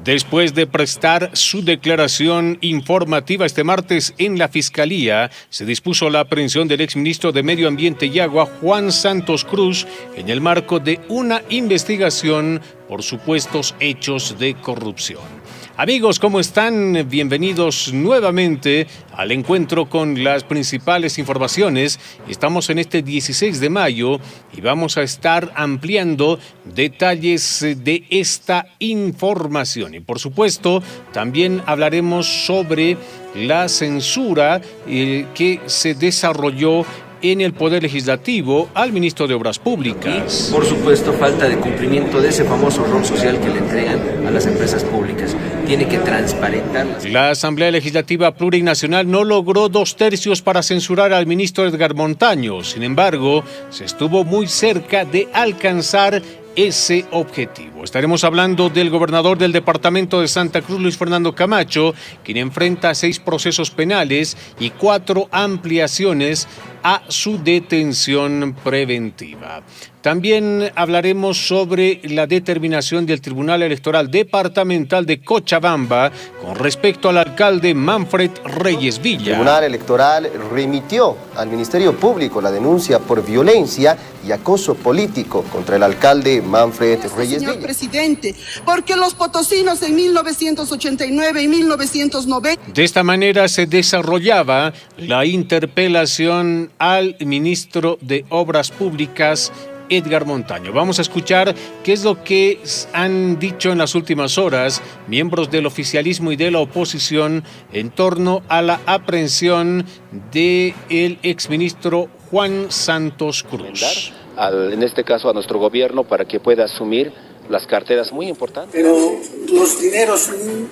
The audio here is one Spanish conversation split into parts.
Después de prestar su declaración informativa este martes en la Fiscalía, se dispuso la aprehensión del exministro de Medio Ambiente y Agua, Juan Santos Cruz, en el marco de una investigación por supuestos hechos de corrupción. Amigos, ¿cómo están? Bienvenidos nuevamente al encuentro con las principales informaciones. Estamos en este 16 de mayo y vamos a estar ampliando detalles de esta información. Y por supuesto, también hablaremos sobre la censura que se desarrolló en el Poder Legislativo al ministro de Obras Públicas. Y, por supuesto, falta de cumplimiento de ese famoso rol social que le entregan a las empresas públicas. Tiene que transparentarlas. La Asamblea Legislativa Plurinacional no logró 2/3 para censurar al ministro Edgar Montaño. Sin embargo, se estuvo muy cerca de alcanzar ese objetivo. Estaremos hablando del gobernador del departamento de Santa Cruz, Luis Fernando Camacho, quien enfrenta 6 procesos penales y 4 ampliaciones a su detención preventiva. También hablaremos sobre la determinación del Tribunal Electoral Departamental de Cochabamba con respecto al alcalde Manfred Reyes Villa. El Tribunal Electoral remitió al Ministerio Público la denuncia por violencia y acoso político contra el alcalde Manfred Reyes Villa. Señor presidente, porque los potosinos en 1989 y 1990... De esta manera se desarrollaba la interpelación al ministro de Obras Públicas, Edgar Montaño. Vamos a escuchar qué es lo que han dicho en las últimas horas miembros del oficialismo y de la oposición en torno a la aprehensión del exministro Juan Santos Cruz. En este caso a nuestro gobierno para que pueda asumir las carteras muy importantes. Pero los dineros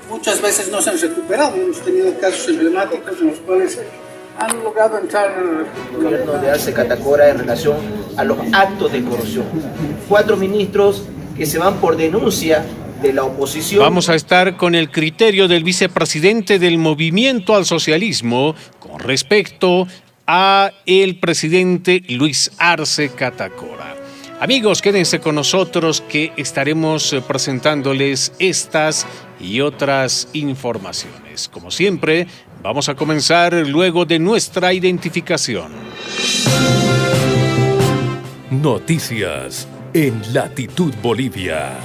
muchas veces no se han recuperado. Hemos tenido casos emblemáticos en los cuales han logrado entrar el gobierno de Arce Catacora en relación a los actos de corrupción. 4 ministros que se van por denuncia de la oposición. Vamos a estar con el criterio del vicepresidente del Movimiento al Socialismo con respecto a el presidente Luis Arce Catacora. Amigos, quédense con nosotros que estaremos presentándoles estas y otras informaciones. Como siempre, vamos a comenzar luego de nuestra identificación. Noticias en Latitud Bolivia.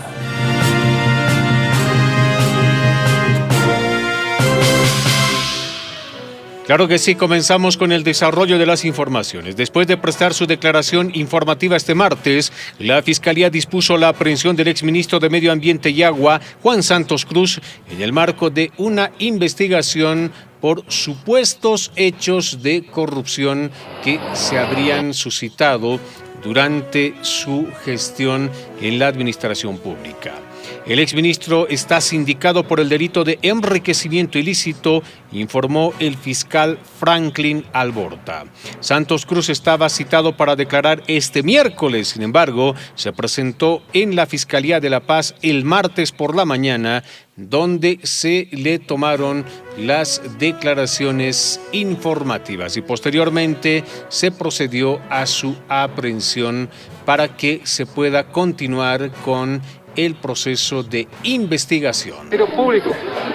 Claro que sí, comenzamos con el desarrollo de las informaciones. Después de prestar su declaración informativa este martes, la Fiscalía dispuso la aprehensión del exministro de Medio Ambiente y Agua, Juan Santos Cruz, en el marco de una investigación por supuestos hechos de corrupción que se habrían suscitado durante su gestión en la administración pública. El exministro está sindicado por el delito de enriquecimiento ilícito, informó el fiscal Franklin Alborta. Santos Cruz estaba citado para declarar este miércoles, sin embargo, se presentó en la Fiscalía de La Paz el martes por la mañana, donde se le tomaron las declaraciones informativas y posteriormente se procedió a su aprehensión para que se pueda continuar con el proceso de investigación. El Ministerio Público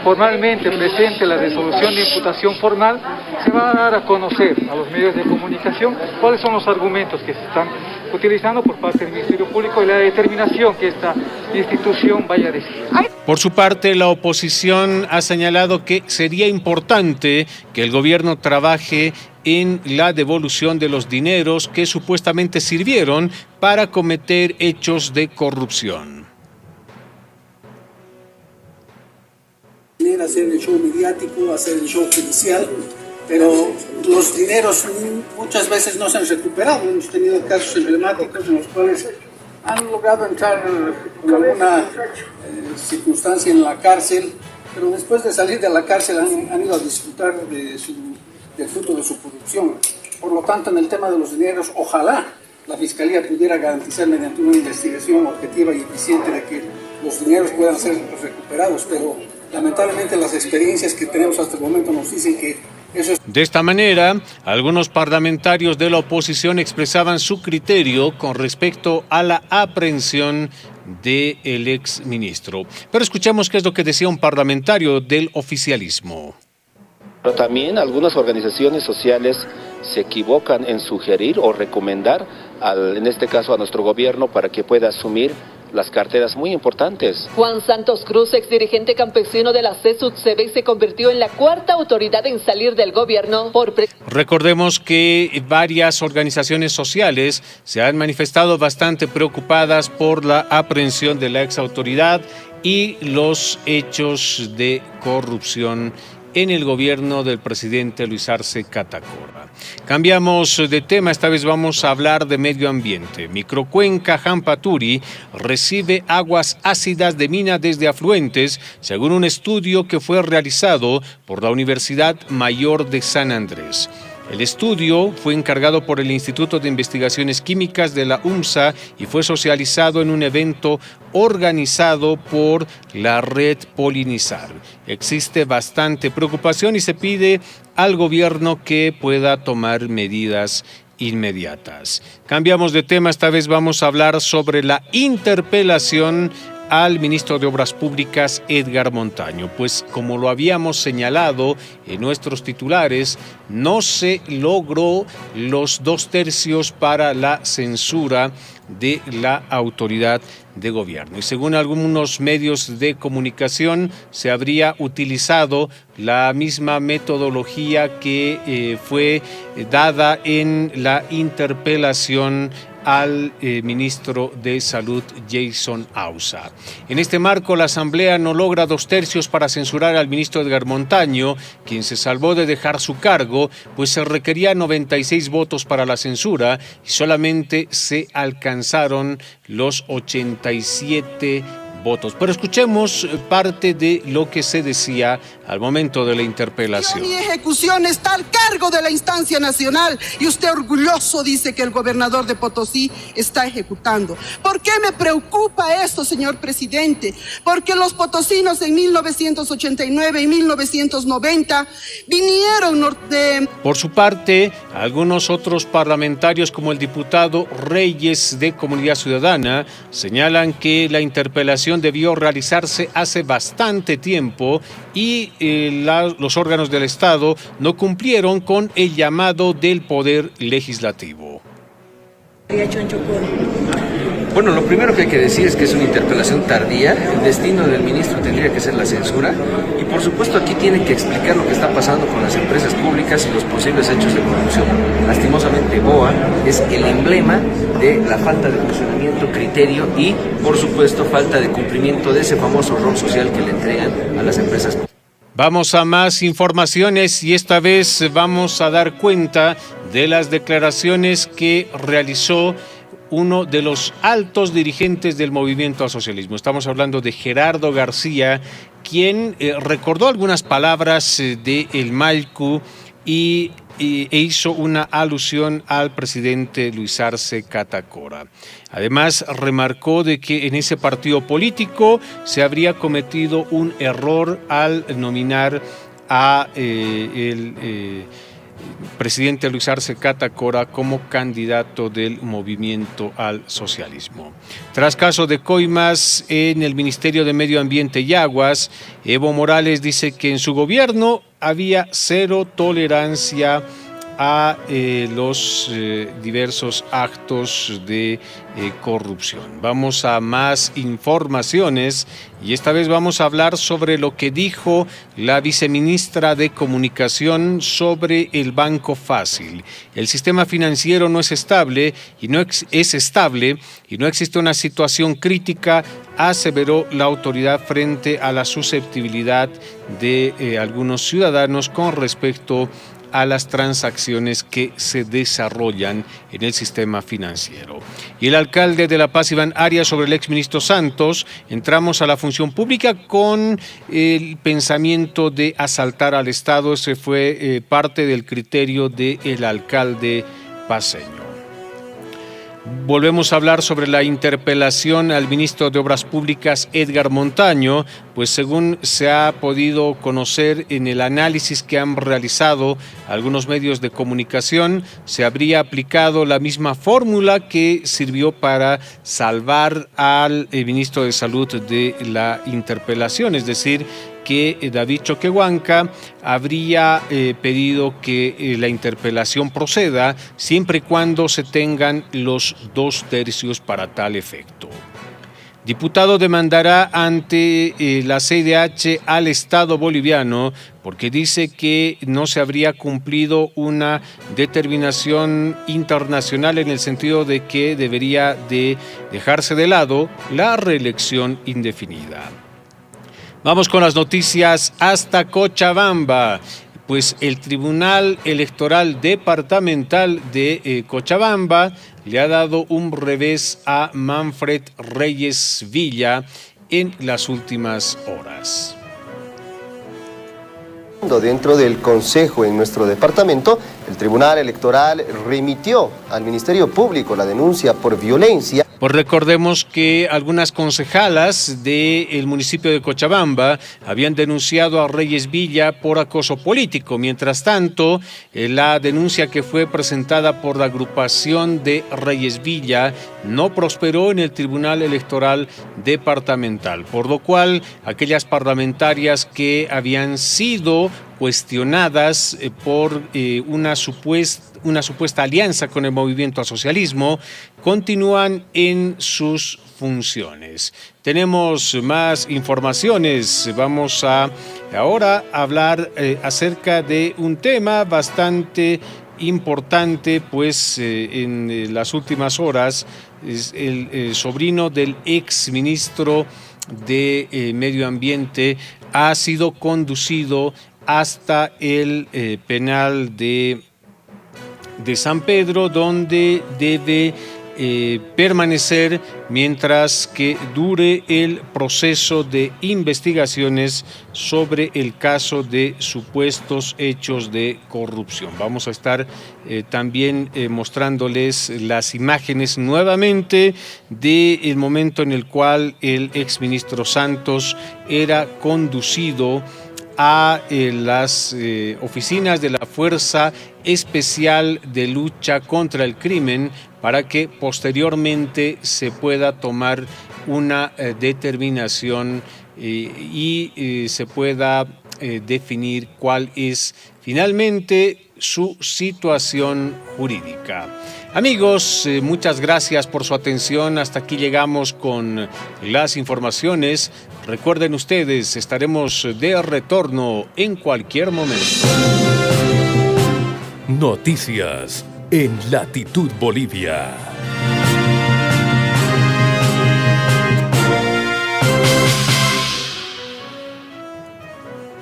formalmente presente la resolución de imputación formal, se va a dar a conocer a los medios de comunicación cuáles son los argumentos que se están utilizando por parte del Ministerio Público y la determinación que esta institución vaya a decidir. Por su parte, la oposición ha señalado que sería importante que el gobierno trabaje en la devolución de los dineros que supuestamente sirvieron para cometer hechos de corrupción. Hacer el show mediático, hacer el show judicial, pero los dineros muchas veces no se han recuperado. Hemos tenido casos emblemáticos en los cuales han logrado entrar con alguna circunstancia en la cárcel, pero después de salir de la cárcel han ido a disfrutar del fruto de su corrupción. Por lo tanto, en el tema de los dineros, ojalá la Fiscalía pudiera garantizar mediante una investigación objetiva y eficiente de que los dineros puedan ser recuperados, pero lamentablemente las experiencias que tenemos hasta el momento nos dicen que De esta manera, algunos parlamentarios de la oposición expresaban su criterio con respecto a la aprehensión del exministro. Pero escuchemos qué es lo que decía un parlamentario del oficialismo. Pero también algunas organizaciones sociales se equivocan en sugerir o recomendar, en este caso a nuestro gobierno, para que pueda asumir las carteras muy importantes. Juan Santos Cruz, exdirigente campesino de la CSUTCB, se convirtió en la cuarta autoridad en salir del gobierno por... Recordemos que varias organizaciones sociales se han manifestado bastante preocupadas por la aprehensión de la exautoridad y los hechos de corrupción en el gobierno del presidente Luis Arce Catacora. Cambiamos de tema, esta vez vamos a hablar de medio ambiente. Microcuenca Jampaturi recibe aguas ácidas de mina desde afluentes, según un estudio que fue realizado por la Universidad Mayor de San Andrés. El estudio fue encargado por el Instituto de Investigaciones Químicas de la UMSA y fue socializado en un evento organizado por la red Polinizar. Existe bastante preocupación y se pide al gobierno que pueda tomar medidas inmediatas. Cambiamos de tema, esta vez vamos a hablar sobre la interpelación al ministro de Obras Públicas, Edgar Montaño, pues como lo habíamos señalado en nuestros titulares, no se logró los 2/3 para la censura de la autoridad de gobierno. Y según algunos medios de comunicación, se habría utilizado la misma metodología que fue dada en la interpelación al ministro de Salud, Jason Ausa. En este marco, la Asamblea no logra 2/3 para censurar al ministro Edgar Montaño, quien se salvó de dejar su cargo, pues se requerían 96 votos para la censura y solamente se alcanzaron los 87 votos. Pero escuchemos parte de lo que se decía al momento de la interpelación. Mi ejecución está al cargo de la instancia nacional y usted orgulloso dice que el gobernador de Potosí está ejecutando. ¿Por qué me preocupa esto, señor presidente? Porque los potosinos en 1989 y 1990 vinieron de... Por su parte, algunos otros parlamentarios, como el diputado Reyes de Comunidad Ciudadana, señalan que la interpelación debió realizarse hace bastante tiempo y los órganos del Estado no cumplieron con el llamado del Poder Legislativo. Bueno, lo primero que hay que decir es que es una interpelación tardía. El destino del ministro tendría que ser la censura y por supuesto aquí tiene que explicar lo que está pasando con las empresas públicas y los posibles hechos de corrupción. Lastimosamente BOA es el emblema de la falta de funcionamiento, criterio y por supuesto falta de cumplimiento de ese famoso rol social que le entregan a las empresas públicas. Vamos a más informaciones y esta vez vamos a dar cuenta de las declaraciones que realizó uno de los altos dirigentes del movimiento al socialismo. Estamos hablando de Gerardo García, quien recordó algunas palabras de El Malcu e hizo una alusión al presidente Luis Arce Catacora. Además, remarcó de que en ese partido político se habría cometido un error al nominar a el presidente Luis Arce Catacora como candidato del movimiento al socialismo. Tras caso de coimas en el Ministerio de Medio Ambiente y Aguas, Evo Morales dice que en su gobierno había cero tolerancia a los diversos actos de corrupción. Vamos a más informaciones y esta vez vamos a hablar sobre lo que dijo la viceministra de Comunicación sobre el Banco Fácil. El sistema financiero no es estable y no existe una situación crítica, aseveró la autoridad frente a la susceptibilidad de algunos ciudadanos con respecto a las transacciones que se desarrollan en el sistema financiero. Y el alcalde de La Paz, Iván Arias, sobre el exministro Santos, entramos a la función pública con el pensamiento de asaltar al Estado. Ese fue parte del criterio del alcalde paceño. Volvemos a hablar sobre la interpelación al ministro de Obras Públicas, Edgar Montaño, pues según se ha podido conocer en el análisis que han realizado algunos medios de comunicación, se habría aplicado la misma fórmula que sirvió para salvar al ministro de Salud de la interpelación, es decir, que David Choquehuanca habría pedido que la interpelación proceda siempre y cuando se tengan los 2/3 para tal efecto. Diputado demandará ante la CIDH al Estado boliviano porque dice que no se habría cumplido una determinación internacional en el sentido de que debería de dejarse de lado la reelección indefinida. Vamos con las noticias hasta Cochabamba. Pues el Tribunal Electoral Departamental de Cochabamba le ha dado un revés a Manfred Reyes Villa en las últimas horas. Dentro del Consejo en nuestro departamento, el Tribunal Electoral remitió al Ministerio Público la denuncia por violencia. Pues recordemos que algunas concejalas del municipio de Cochabamba habían denunciado a Reyes Villa por acoso político. Mientras tanto, la denuncia que fue presentada por la agrupación de Reyes Villa no prosperó en el Tribunal Electoral Departamental, por lo cual aquellas parlamentarias que habían sido cuestionadas por una supuesta alianza con el movimiento al socialismo continúan en sus funciones. Tenemos más informaciones. Vamos a ahora hablar acerca de un tema bastante importante, pues en las últimas horas es el sobrino del ex ministro de Medio Ambiente ha sido conducido hasta el penal de San Pedro, donde debe permanecer mientras que dure el proceso de investigaciones sobre el caso de supuestos hechos de corrupción. Vamos a estar también mostrándoles las imágenes nuevamente del momento en el cual el exministro Santos era conducido a las oficinas de la Fuerza Especial de Lucha contra el Crimen para que posteriormente se pueda tomar una determinación y se pueda definir cuál es finalmente su situación jurídica. Amigos, muchas gracias por su atención. Hasta aquí llegamos con las informaciones. Recuerden ustedes, estaremos de retorno en cualquier momento. Noticias en Latitud Bolivia.